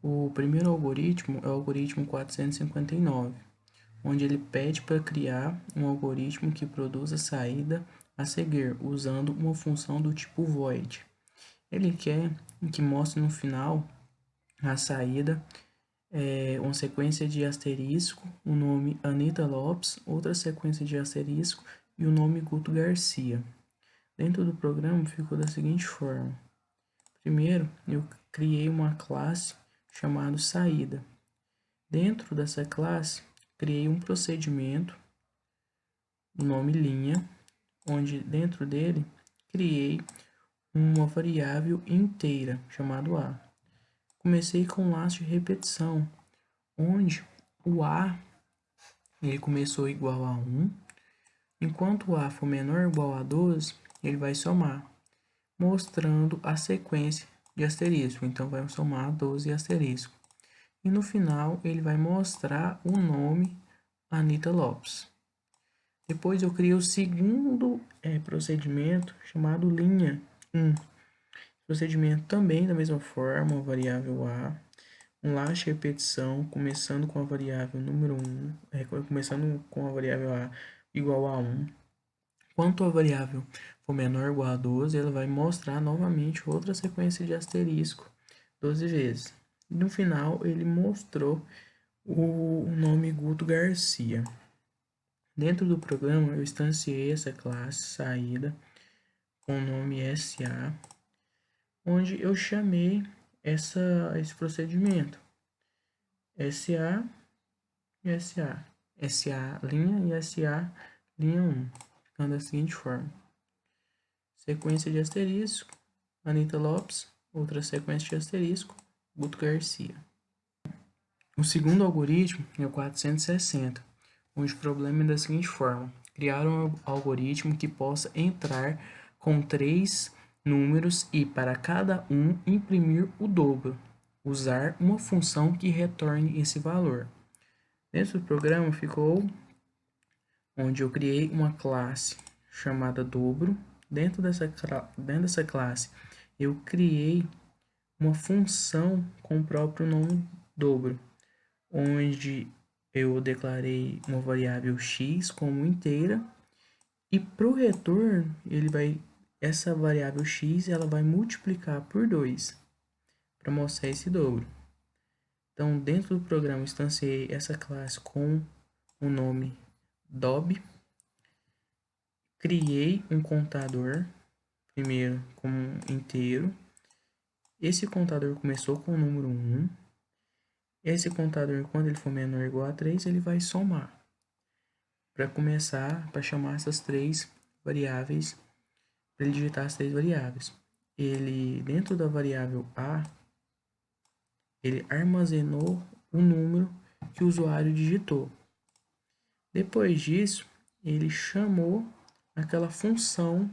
O primeiro algoritmo é o algoritmo 459, onde ele pede para criar um algoritmo que produza a saída a seguir, usando uma função do tipo void. Ele quer que mostre no final a saída, uma sequência de asterisco, o nome Anita Lopes, outra sequência de asterisco e o nome Guto Garcia. Dentro do programa ficou da seguinte forma. Primeiro, eu criei uma classe chamada saída. Dentro dessa classe, criei um procedimento, nome linha, onde dentro dele criei uma variável inteira chamada a. Comecei com um laço de repetição, onde o a ele começou igual a 1, enquanto o a for menor ou igual a 12, ele vai somar, mostrando a sequência de asterisco. Então, vai somar 12 asterisco. E no final, ele vai mostrar o nome Anita Lopes. Depois, eu criei o segundo procedimento, chamado linha 1. Procedimento também da mesma forma, uma variável a, um laço de repetição, começando com a variável número 1, começando com a variável a igual a 1. Quanto a variável for menor ou igual a 12, ela vai mostrar novamente outra sequência de asterisco 12 vezes. No final, ele mostrou o nome Guto Garcia. Dentro do programa, eu instanciei essa classe saída com o nome SA, onde eu chamei esse procedimento SA e SA, SA linha e SA linha 1, ficando da seguinte forma. Sequência de asterisco, Anita Lopes, outra sequência de asterisco, Guto Garcia. O segundo algoritmo é o 460, onde o problema é da seguinte forma. Criar um algoritmo que possa entrar com 3 números e, para cada um, imprimir o dobro. Usar uma função que retorne esse valor. Dentro do programa ficou onde eu criei uma classe chamada dobro. Dentro dessa classe, eu criei uma função com o próprio nome dobro, onde eu declarei uma variável x como inteira e para o retorno essa variável x ela vai multiplicar por 2 para mostrar esse dobro. Então, dentro do programa, eu instanciei essa classe com o nome dob, criei um contador, primeiro como inteiro. Esse contador começou com o número 1. Esse contador, quando ele for menor ou igual a 3, ele vai somar. Para chamar essas três variáveis, para ele digitar as três variáveis. Ele, dentro da variável a, ele armazenou o número que o usuário digitou. Depois disso, ele chamou aquela função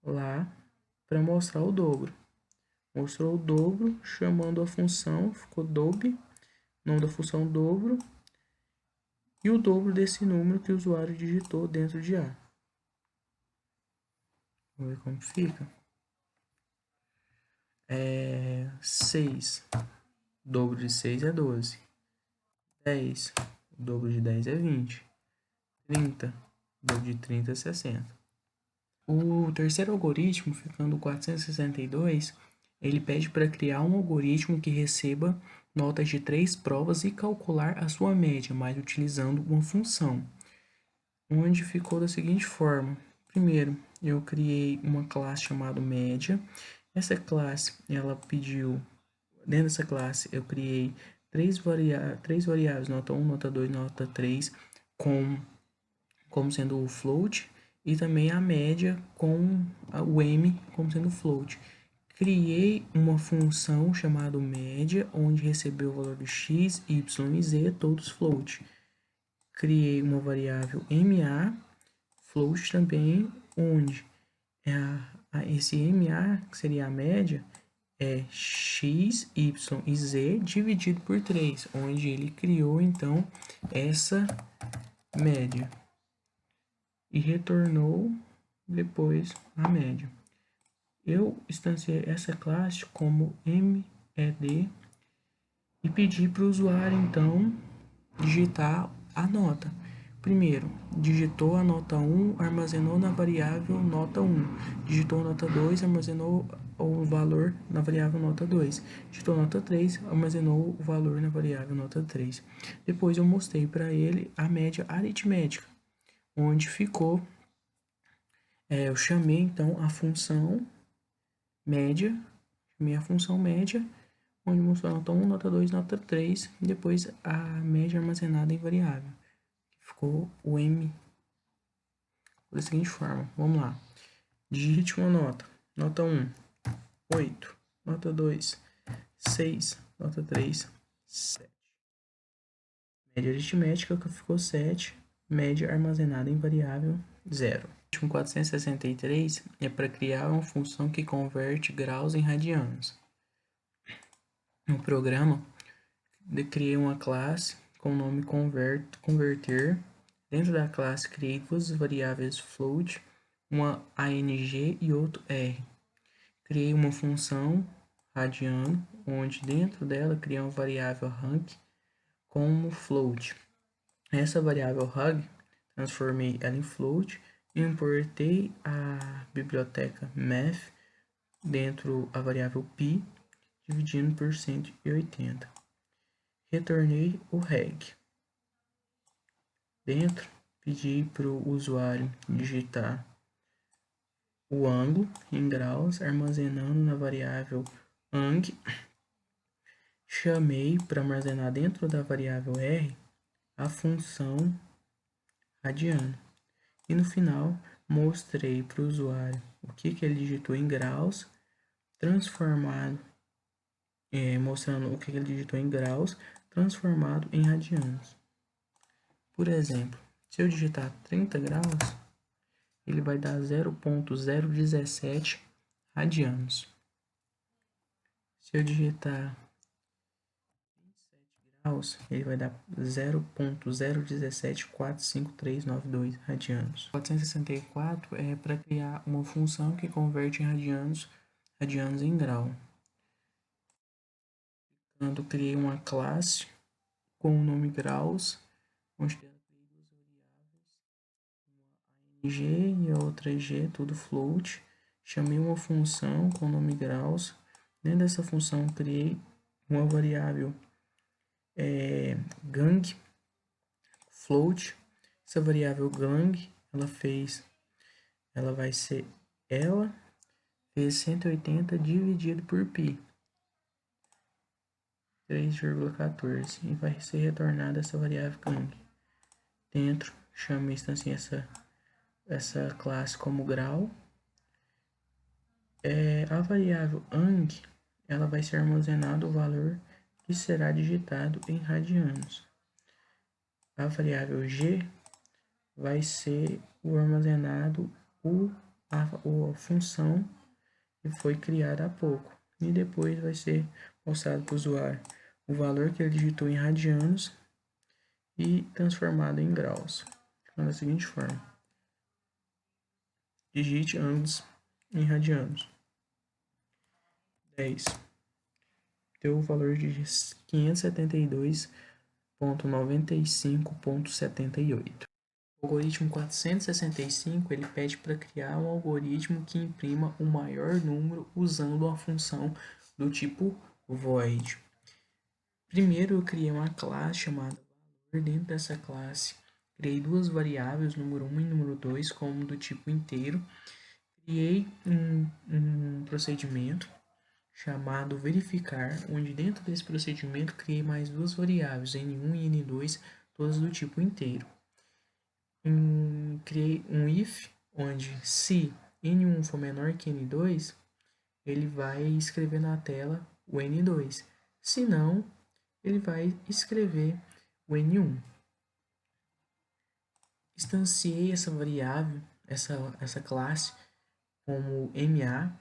lá para mostrar o dobro. Mostrou o dobro, chamando a função, ficou dob, nome da função dobro, e o dobro desse número que o usuário digitou dentro de A. Vamos ver como fica. 6. O dobro de 6 é 12. 10. O dobro de 10 é 20. 30. O dobro de 30 é 60. O terceiro algoritmo, ficando 462, ele pede para criar um algoritmo que receba notas de 3 provas e calcular a sua média, mas utilizando uma função, onde ficou da seguinte forma. Primeiro, eu criei uma classe chamada média. Essa classe, ela pediu, dentro dessa classe, eu criei três variáveis, nota 1, nota 2, nota 3, como sendo o float, e também a média com o m como sendo float. Criei uma função chamada média, onde recebeu o valor de x, y e z, todos float. Criei uma variável ma, float também, onde esse ma, que seria a média, é x, y e z dividido por 3, onde ele criou então essa média e retornou depois a média. Eu instanciei essa classe como med e pedi para o usuário, então, digitar a nota. Primeiro, digitou a nota 1, armazenou na variável nota 1. Digitou a nota 2, armazenou o valor na variável nota 2. Digitou a nota 3, armazenou o valor na variável nota 3. Depois eu mostrei para ele a média aritmética, onde ficou, eu chamei então a função média, onde mostrou a nota 1, nota 2, nota 3, e depois a média armazenada em variável. Ficou o M da seguinte forma. Vamos lá. Digite uma nota. Nota 1, 8. Nota 2, 6. Nota 3, 7. Média aritmética que ficou 7. Média armazenada em variável 0. O 463 é para criar uma função que converte graus em radianos. No programa, criei uma classe com o nome converter. Dentro da classe, criei duas variáveis float, uma ANG e outra R. Criei uma função radiano, onde dentro dela criei uma variável rank como float. Essa variável rug, transformei ela em float e importei a biblioteca math dentro da variável pi, dividindo por 180. Retornei o reg. Dentro, pedi para o usuário digitar o ângulo em graus, armazenando na variável ang. Chamei para armazenar dentro da variável r a função radiano. E no final, mostrei para o usuário o que ele digitou em graus, mostrando o que ele digitou em graus, transformado em radianos. Por exemplo, se eu digitar 30 graus, ele vai dar 0,017 radianos. Se eu digitar 27 graus, ele vai dar 0,01745392 radianos. 464 é para criar uma função que converte em radianos em grau. Quando criei uma classe com o nome graus, onde criei duas variáveis, uma ANG e a outra EG, tudo float. Chamei uma função com o nome graus. Dentro dessa função, criei uma variável gang float. Essa variável gang, ela vai ser vezes 180 dividido por pi, 3,14, e vai ser retornada essa variável gang. Dentro, chame instanciei essa classe como grau. A variável ang, ela vai ser armazenado o valor que será digitado em radianos. A variável g vai ser o armazenado a função que foi criada há pouco. E depois vai ser mostrado para o usuário o valor que ele digitou em radianos e transformado em graus. Da seguinte forma: digite ambos em radianos. 10 deu o valor de 572,95,78. O algoritmo 465 ele pede para criar um algoritmo que imprima o maior número usando a função do tipo void. Primeiro eu criei uma classe chamada valor. Dentro dessa classe criei duas variáveis, número 1 e número 2, como do tipo inteiro. Criei um procedimento chamado verificar, onde dentro desse procedimento criei mais duas variáveis, n1 e n2, todas do tipo inteiro. Criei um if, onde se n1 for menor que n2, ele vai escrever na tela o n2. Se não, ele vai escrever o n1. Instanciei essa variável, essa classe, como MA,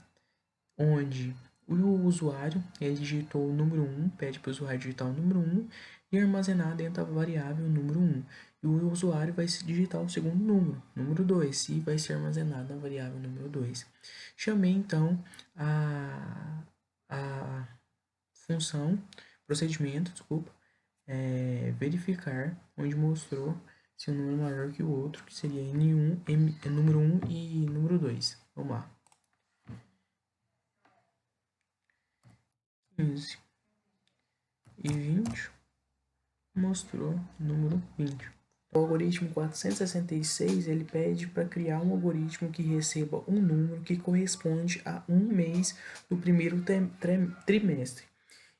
onde o usuário ele digitou o número 1, pede para o usuário digitar o número 1 e armazenar dentro da variável número 1. E o usuário vai digitar o segundo número 2, e vai ser armazenado na variável número 2. Chamei então a função procedimento, desculpa, é verificar, onde mostrou se um número é maior que o outro, que seria N1, número 1 e número 2. Vamos lá. 15 e 20 mostrou número 20. O algoritmo 466 ele pede para criar um algoritmo que receba um número que corresponde a um mês do primeiro trimestre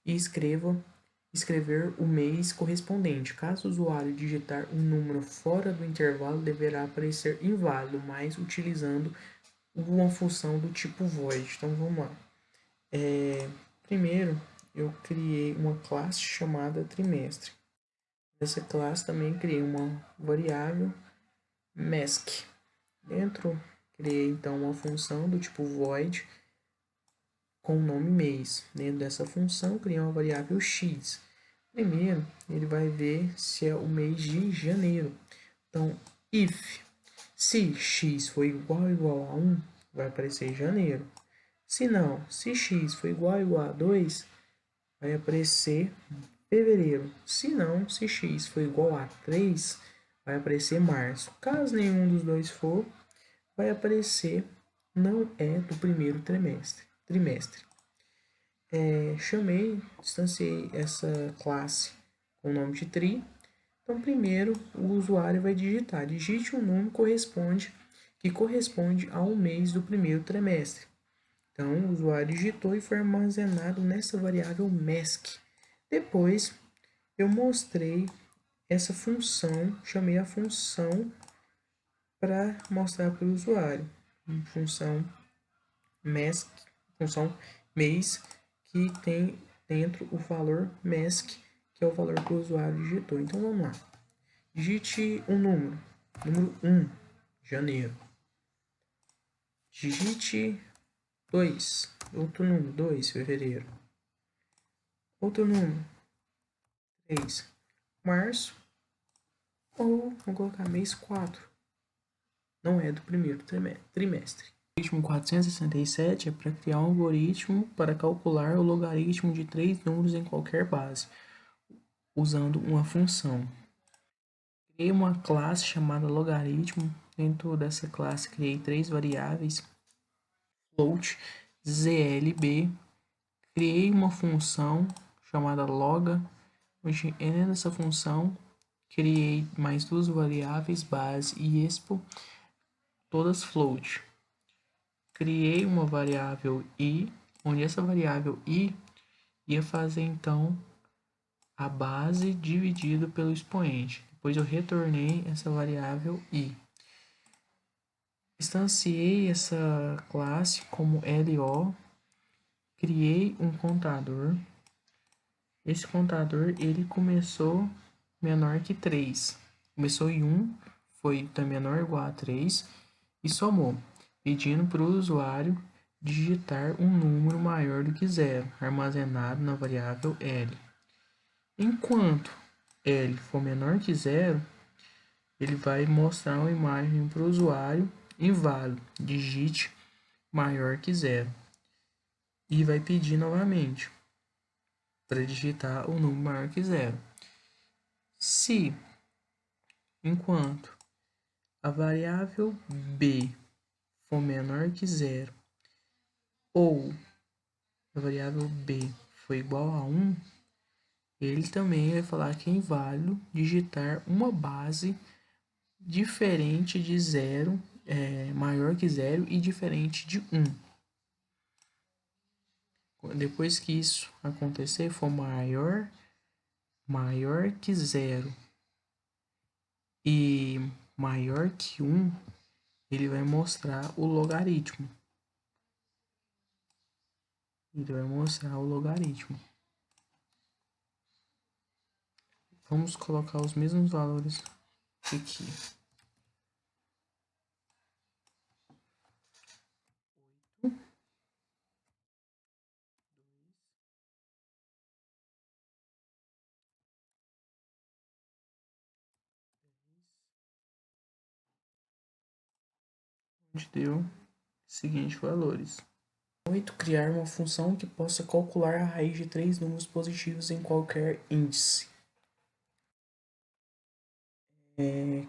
e escrever o mês correspondente. Caso o usuário digitar um número fora do intervalo, deverá aparecer inválido, mas utilizando uma função do tipo void. Então vamos lá. Primeiro, eu criei uma classe chamada trimestre. Nessa classe também criei uma variável mask. Dentro, criei então uma função do tipo void com o nome mês. Dentro dessa função, criei uma variável x. Primeiro, ele vai ver se é o mês de janeiro. Então, if se x for igual a 1, vai aparecer janeiro. Se não, se x for igual a 2, vai aparecer fevereiro. Se não, se x for igual a 3, vai aparecer março. Caso nenhum dos dois for, vai aparecer não é do primeiro trimestre. Distanciei essa classe com o nome de tree. Então, primeiro, o usuário vai digitar. Digite um número que corresponde a um mês do primeiro trimestre. Então, o usuário digitou e foi armazenado nessa variável mask. Depois, eu mostrei essa função, chamei a função para mostrar para o usuário. Função mask, função mês, que tem dentro o valor mask, que é o valor que o usuário digitou. Então, vamos lá. Digite um número. Número 1, janeiro. Digite 2, outro número, 2, fevereiro. Outro número, 3, março. Ou vamos colocar mês 4. Não é do primeiro trimestre. O algoritmo 467 é para criar um algoritmo para calcular o logaritmo de 3 números em qualquer base, usando uma função. Criei uma classe chamada logaritmo. Dentro dessa classe, criei 3 variáveis, float, zlb. Criei uma função chamada loga, onde dentro dessa função criei mais 2 variáveis, base e expo, todas float. Criei uma variável i, onde essa variável i ia fazer então a base dividido pelo expoente. Depois eu retornei essa variável i. Instanciei essa classe como LO, criei um contador. Esse contador ele começou menor que 3. Começou em 1, foi também menor ou igual a 3 e somou, pedindo para o usuário digitar um número maior do que 0, armazenado na variável L. Enquanto L for menor que 0, ele vai mostrar uma imagem para o usuário inválido, digite maior que 0. E vai pedir novamente para digitar o número maior que 0. Se, enquanto a variável b for menor que 0 ou a variável b for igual a 1, ele também vai falar que é inválido digitar uma base diferente de 0, maior que 0 e diferente de 1. Depois que isso acontecer, for maior que 0 e maior que 1, ele vai mostrar o logaritmo. Vamos colocar os mesmos valores aqui. Onde deu os seguintes valores. 8. Criar uma função que possa calcular a raiz de 3 números positivos em qualquer índice.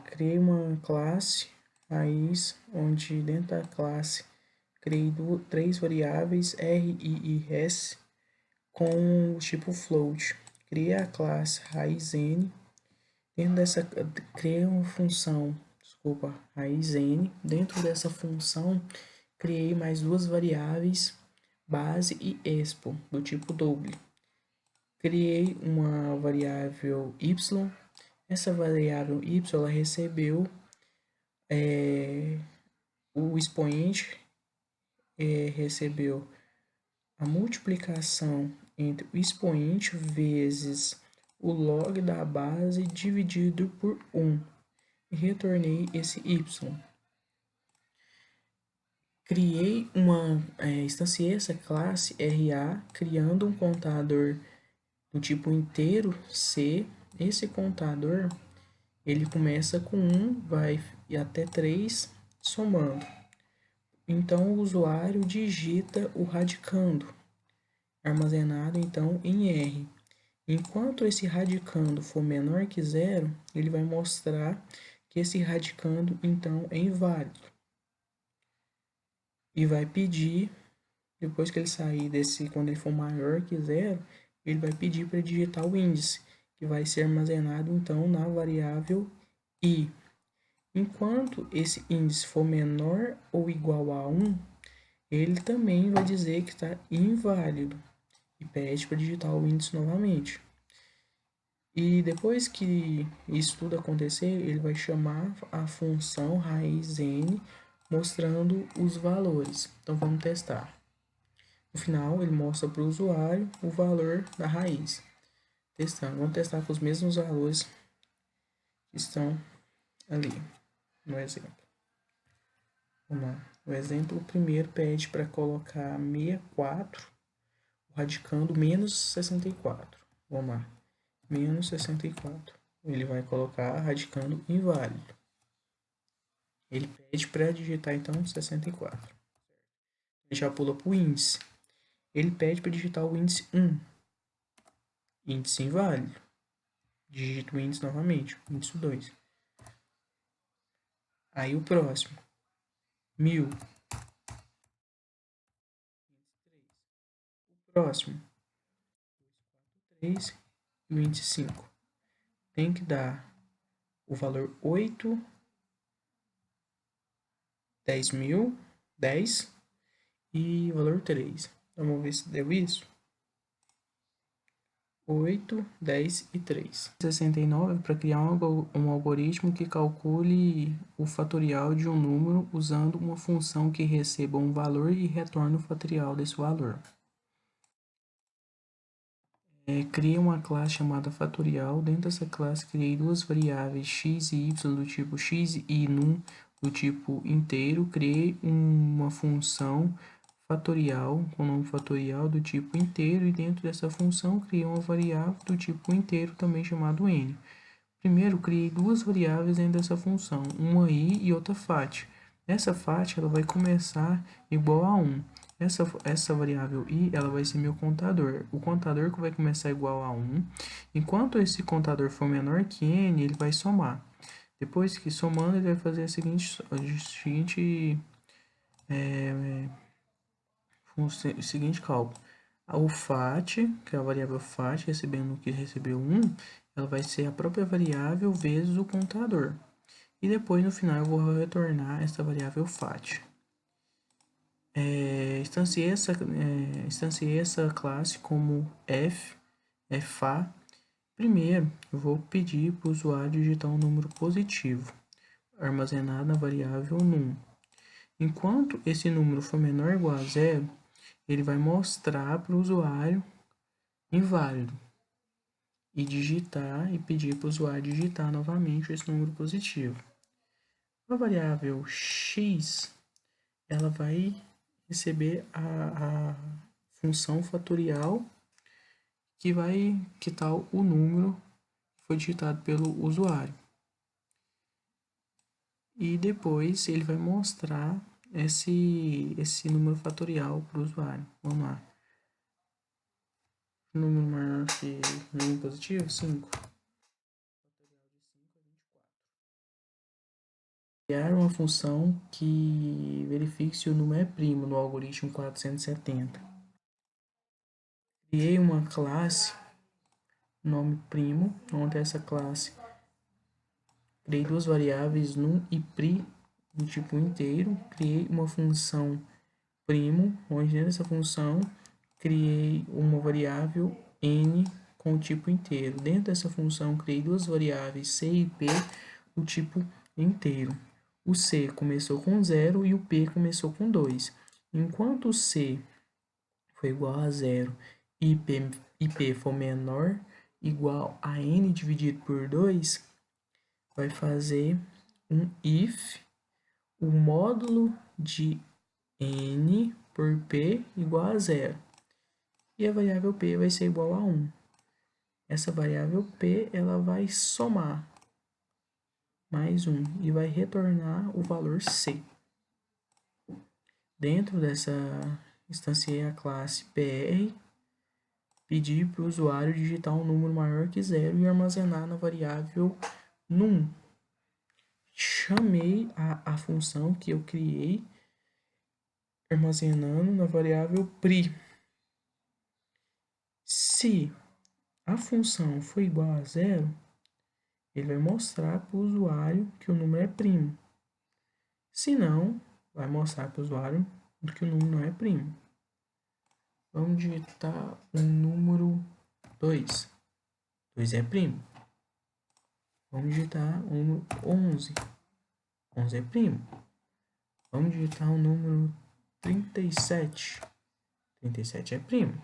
Criei uma classe raiz, onde dentro da classe criei 3 variáveis R, I e S com o tipo float. Criei a classe raiz n. Dentro dessa, criei uma função, raiz n. Dentro dessa função, criei mais 2 variáveis, base e expo, do tipo double. Criei uma variável y. Essa variável y ela recebeu o expoente, recebeu a multiplicação entre o expoente vezes o log da base dividido por 1. E retornei esse y. Instanciei essa classe RA, criando um contador do tipo inteiro C. Esse contador, ele começa com 1, vai até 3, somando. Então, o usuário digita o radicando, armazenado então em R. Enquanto esse radicando for menor que 0, ele vai mostrar que esse radicando então é inválido. E vai pedir, depois que ele sair desse, quando ele for maior que 0, ele vai pedir para digitar o índice, que vai ser armazenado então na variável i. Enquanto esse índice for menor ou igual a 1, ele também vai dizer que está inválido e pede para digitar o índice novamente. E depois que isso tudo acontecer, ele vai chamar a função raiz n, mostrando os valores. Então vamos testar. No final, ele mostra para o usuário o valor da raiz. Testando. Vamos testar com os mesmos valores que estão ali no exemplo. Vamos lá. O exemplo primeiro pede para colocar 64, o radicando menos 64. Vamos lá. Menos 64. Ele vai colocar radicando inválido. Ele pede para digitar então 64. Ele já pula para o índice. Ele pede para digitar o índice 1. Índice inválido. Digita o índice novamente. Índice 2. Aí o próximo. 1000. O próximo. 3 e o índice 5. Tem que dar o valor 8, 10.000, 10 e o valor 3. Vamos ver se deu isso. 8, 10 e 3. 69 para criar um algoritmo que calcule o fatorial de um número usando uma função que receba um valor e retorne o fatorial desse valor. Cria uma classe chamada fatorial. Dentro dessa classe, criei 2 variáveis x e y do tipo x e num do tipo inteiro. Criei uma função fatorial com nome fatorial do tipo inteiro e dentro dessa função criei uma variável do tipo inteiro também chamado n. Primeiro, criei 2 variáveis dentro dessa função, uma i e outra fat. Essa fat ela vai começar igual a 1. Essa variável i ela vai ser meu contador. O contador que vai começar igual a 1. Enquanto esse contador for menor que n, ele vai somar. Depois que somando, ele vai fazer o seguinte cálculo. O fat, que é a variável fat, recebendo o que recebeu 1, ela vai ser a própria variável vezes o contador. E depois, no final, eu vou retornar essa variável fat. Instanciei essa classe como fa. Primeiro, eu vou pedir para o usuário digitar um número positivo, armazenado na variável num. Enquanto esse número for menor ou igual a 0, ele vai mostrar para o usuário inválido e digitar e pedir para o usuário digitar novamente esse número positivo. A variável x, ela vai receber a função fatorial que vai quitar o número que foi digitado pelo usuário. E depois ele vai mostrar esse número fatorial para o usuário. Vamos lá. Número maior que número positivo, 5. Criar uma função que verifique se o número é primo no algoritmo 470. Criei uma classe, nome primo, onde essa classe criei duas variáveis num e pri do tipo inteiro. Criei uma função primo, onde dentro dessa função criei uma variável n com o tipo inteiro. Dentro dessa função criei duas variáveis c e p do tipo inteiro. O c começou com 0 e o p começou com 2. Enquanto o c for igual a 0 e p for menor igual a n dividido por 2, vai fazer um if o módulo de n por p igual a 0. E a variável p vai ser igual a 1. Essa variável p ela vai somar mais 1 e vai retornar o valor c. Dentro dessa, instanciei a classe PR, pedi para o usuário digitar um número maior que 0 e armazenar na variável num. Chamei a função que eu criei, armazenando na variável pri. Se a função for igual a 0, ele vai mostrar para o usuário que o número é primo. Se não, vai mostrar para o usuário que o número não é primo. Vamos digitar o número 2. 2 é primo. Vamos digitar o número 11. 11 é primo. Vamos digitar o número 37. 37 é primo.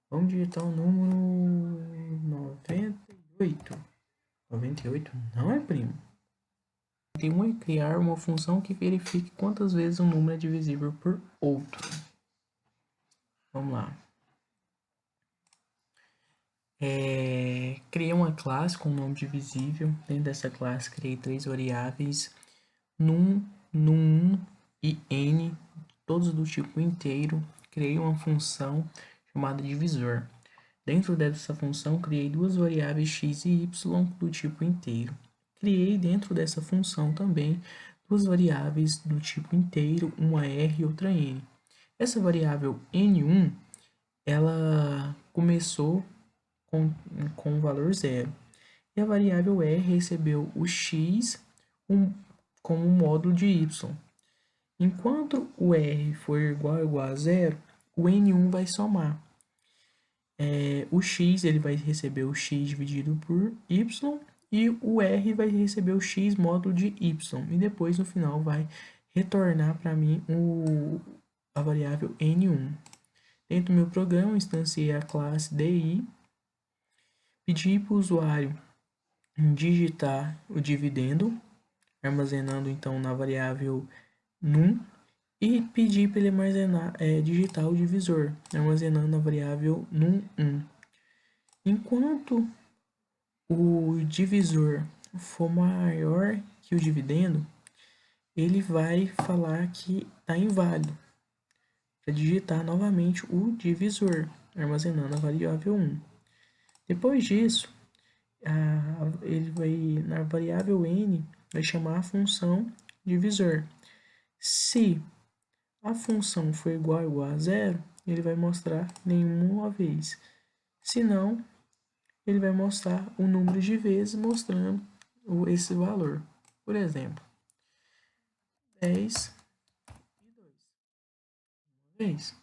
Vamos digitar o número 98. 98 não é primo. Temos que criar uma função que verifique quantas vezes um número é divisível por outro. Vamos lá. Criei uma classe com nome divisível. Dentro dessa classe, criei três variáveis: num, num e n, todos do tipo inteiro. Criei uma função chamada divisor. Dentro dessa função, criei duas variáveis x e y do tipo inteiro. Criei dentro dessa função também duas variáveis do tipo inteiro, uma r e outra n. Essa variável n1, ela começou com o valor 0. E a variável r recebeu o x como um módulo de y. Enquanto o r for igual a 0, o n1 vai somar. O x ele vai receber o x dividido por y e o r vai receber o x módulo de y. E depois, no final, vai retornar para mim a variável n1. Dentro do meu programa, eu instanciei a classe DI, pedi para o usuário digitar o dividendo, armazenando então na variável num, e pedi para ele armazenar, digitar o divisor, armazenando na variável num1. Enquanto o divisor for maior que o dividendo, ele vai falar que está inválido, para digitar novamente o divisor, armazenando a variável 1. Depois disso, ele vai, na variável n, vai chamar a função divisor. Se a função for igual a 0, ele vai mostrar nenhuma vez. Se não, ele vai mostrar o número de vezes mostrando esse valor. Por exemplo, 10 e 2. Uma vez.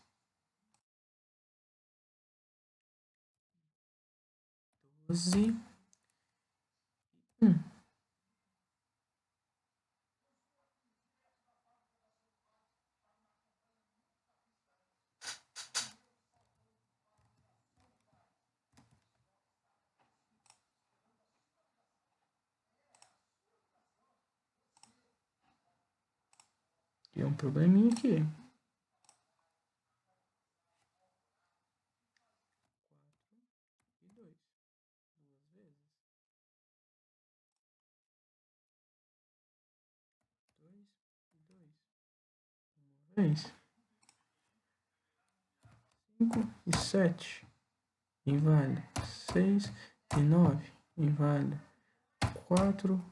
12 e 1. Tem um probleminha aqui. 4 e 2. Duas vezes. 2 e 2. 10, 5 e 7, inválido. 6 e 9, inválido. 4,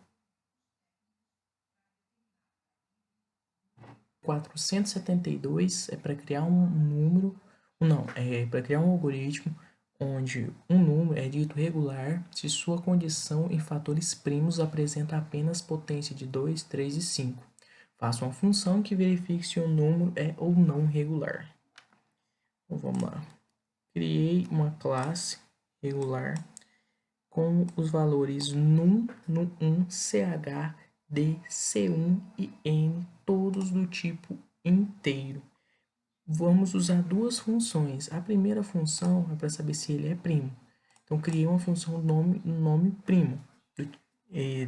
472 é para criar um número, não, é para criar um algoritmo onde um número é dito regular se sua condição em fatores primos apresenta apenas potência de 2, 3 e 5. Faça uma função que verifique se o número é ou não regular. Então, vamos lá. Criei uma classe regular com os valores num, num1, ch, d, c1 e n, todos do tipo inteiro. Vamos usar duas funções. A primeira função é para saber se ele é primo. Então, criei uma função nome primo.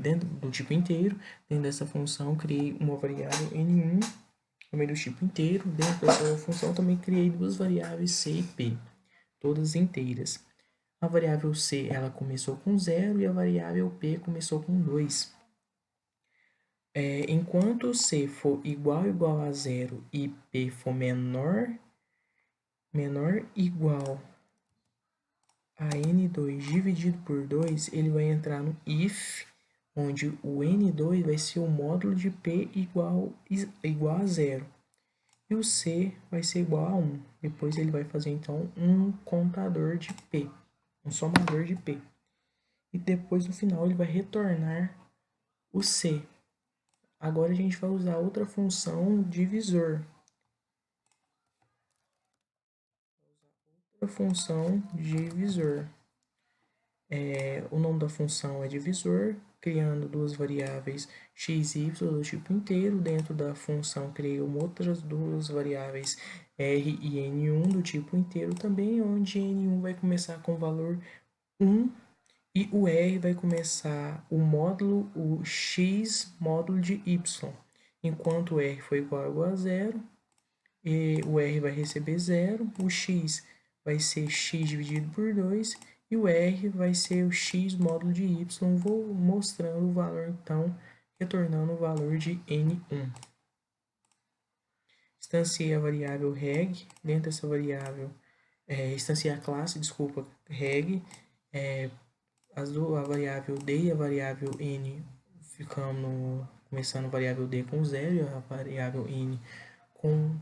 Dentro do tipo inteiro, dentro dessa função, criei uma variável n1, também do tipo inteiro. Dentro dessa função, também criei duas variáveis c e p, todas inteiras. A variável c ela começou com 0 e a variável p começou com 2. Enquanto c for igual a 0 e p for menor igual a n2 dividido por 2, ele vai entrar no if, onde o n2 vai ser o módulo de p igual a 0. E o c vai ser igual a 1. Depois ele vai fazer, então, um contador de p, um somador de p. E depois, no final, ele vai retornar o c. Agora, a gente vai usar outra função divisor. Outra função divisor. O nome da função é divisor, criando duas variáveis x e y do tipo inteiro. Dentro da função, criei outras duas variáveis r e n1 do tipo inteiro também, onde n1 vai começar com o valor 1 e o r vai começar o módulo, o x módulo de y. Enquanto o r for igual a 0, e o r vai receber 0, o x vai ser x dividido por 2 e o r vai ser o x módulo de y. Vou mostrando o valor, então, retornando o valor de n1. Instanciei a variável reg, dentro dessa variável, instanciei a classe, desculpa, reg, a variável d e a variável n ficando, começando a variável d com 0 e a variável n com,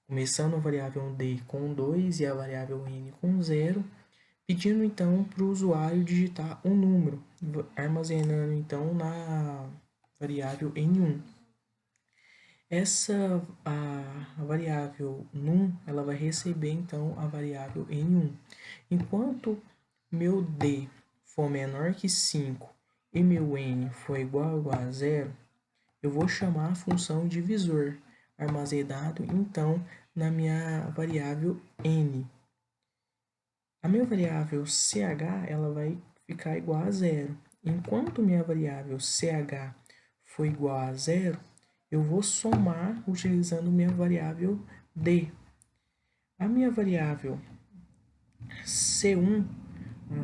começando a variável d com 2 e a variável n com 0, pedindo então para o usuário digitar um número, armazenando então na variável n1. A variável num, ela vai receber então a variável n1. Enquanto meu d for menor que 5 e meu n for igual a 0, eu vou chamar a função divisor, armazenado então na minha variável n. A minha variável ch ela vai ficar igual a 0. Enquanto minha variável ch for igual a 0, eu vou somar utilizando minha variável d. A minha variável c1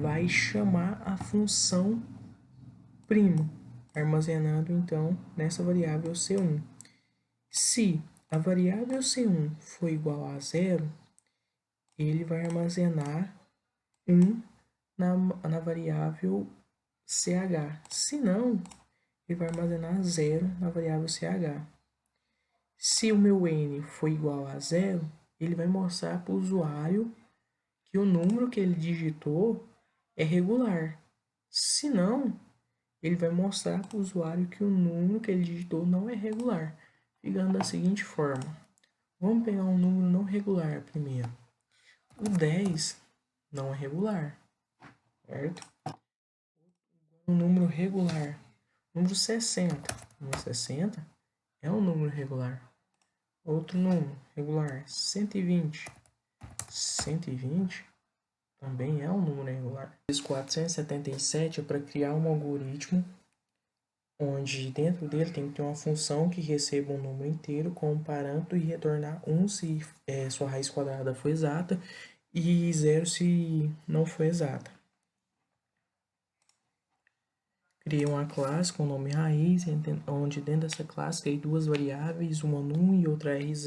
vai chamar a função primo, armazenando então nessa variável c1. Se a variável c1 for igual a 0, ele vai armazenar 1 na variável ch. Se não, ele vai armazenar 0 na variável ch. Se o meu n for igual a 0, ele vai mostrar para o usuário que o número que ele digitou é regular. Se não, ele vai mostrar para o usuário que o número que ele digitou não é regular, ficando da seguinte forma. Vamos pegar um número não regular primeiro. O 10 não é regular, certo? Um número regular. Número 60. Número 60 é um número regular. Outro número regular, 120. 120 também é um número regular. 477 é para criar um algoritmo onde dentro dele tem que ter uma função que receba um número inteiro com um parâmetro e retornar 1 se sua raiz quadrada for exata e 0 se não for exata. Criei uma classe com o nome raiz, onde dentro dessa classe criei duas variáveis, uma num e outra rz,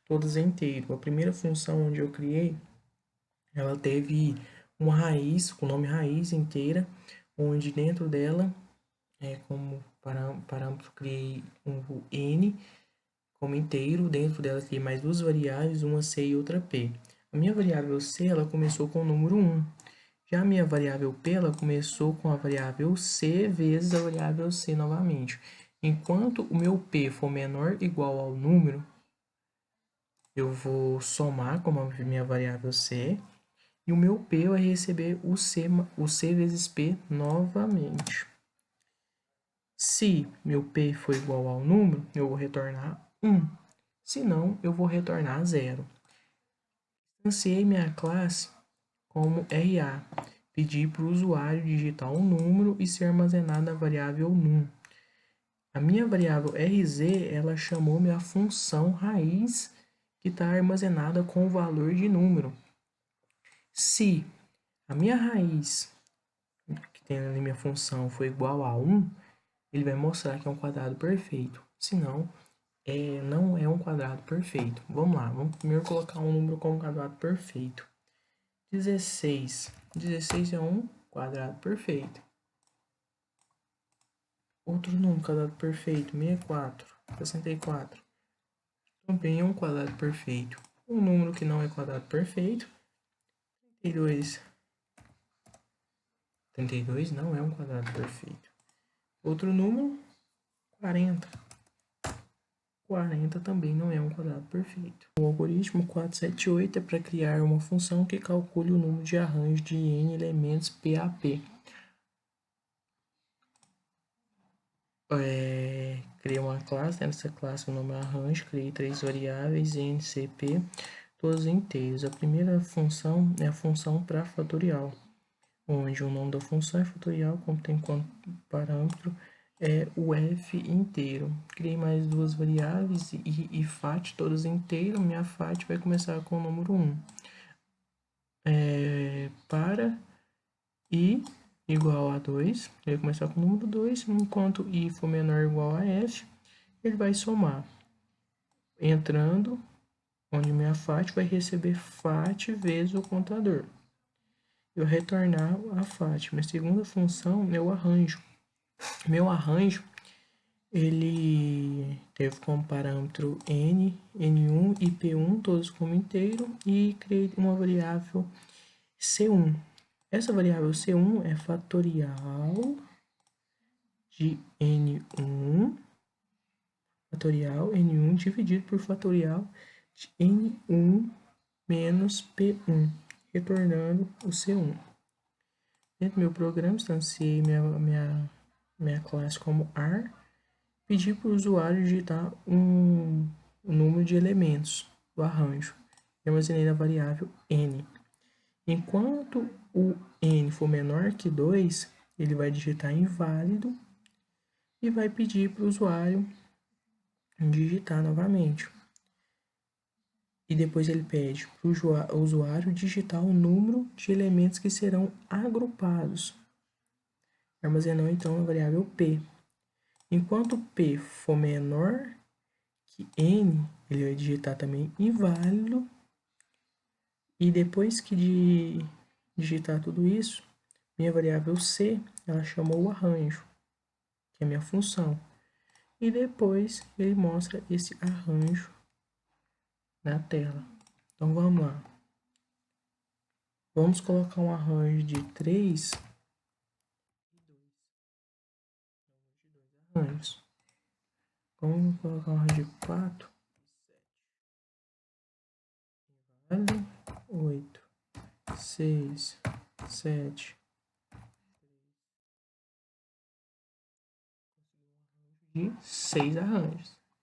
todas inteiro. A primeira função onde eu criei, ela teve uma raiz, com o nome raiz inteira, onde dentro dela, como parâmetro, criei um n como inteiro, dentro dela criei mais duas variáveis, uma c e outra p. A minha variável c, ela começou com o número 1. Já a minha variável p, ela começou com a variável c vezes a variável c novamente. Enquanto o meu p for menor ou igual ao número, eu vou somar com a minha variável c, e o meu p vai receber o c vezes p novamente. Se meu p for igual ao número, eu vou retornar 1. Se não, eu vou retornar 0. Instanciei minha classe como RA. Pedi para o usuário digitar um número e ser armazenado na variável num. A minha variável RZ, ela chamou minha função raiz, que está armazenada com o valor de número. Se a minha raiz, que tem ali minha função, for igual a 1, ele vai mostrar que é um quadrado perfeito. Se não, não é um quadrado perfeito. Vamos lá, vamos primeiro colocar um número como quadrado perfeito. 16. 16 é um quadrado perfeito. Outro número, quadrado perfeito, 64, 64. Também é um quadrado perfeito. Um número que não é quadrado perfeito, 32. 32 não é um quadrado perfeito. Outro número, 40. 40 também não é um quadrado perfeito. O algoritmo 478 é para criar uma função que calcule o número de arranjo de n elementos PAP. Criei uma classe, nessa classe o nome é arranjo, criei três variáveis, n, c, p, todos inteiros. A primeira função é a função para fatorial, onde o nome da função é fatorial, como tem como parâmetro é o f inteiro. Criei mais duas variáveis e fat, todas inteiras. Minha fat vai começar com o número 1. Para i igual a 2, ele vai começar com o número 2, enquanto i for menor ou igual a f, ele vai somar. Entrando, onde minha fat vai receber fat vezes o contador. Eu retornar a fat. Minha segunda função é o arranjo. Meu arranjo, ele teve como parâmetro n, n1 e p1, todos como inteiro, e criei uma variável c1. Essa variável c1 é fatorial de n1, fatorial n1 dividido por fatorial de n1 menos p1, retornando o c1. Dentro do meu programa, instanciei minha classe como ar, pedi para o usuário digitar um número de elementos do arranjo e armazenei na variável n. Enquanto o n for menor que 2, ele vai digitar inválido e vai pedir para o usuário digitar novamente. E depois ele pede para o usuário digitar o número de elementos que serão agrupados. Armazenou então a variável p. Enquanto p for menor que n, ele vai digitar também inválido. E depois que digitar tudo isso, minha variável c, ela chamou o arranjo, que é a minha função. E depois ele mostra esse arranjo na tela. Então vamos lá. Vamos colocar um arranjo de 3 arranjos. Vamos colocar um arranjo de 4, 8, 6, 7, de 6 arranjos.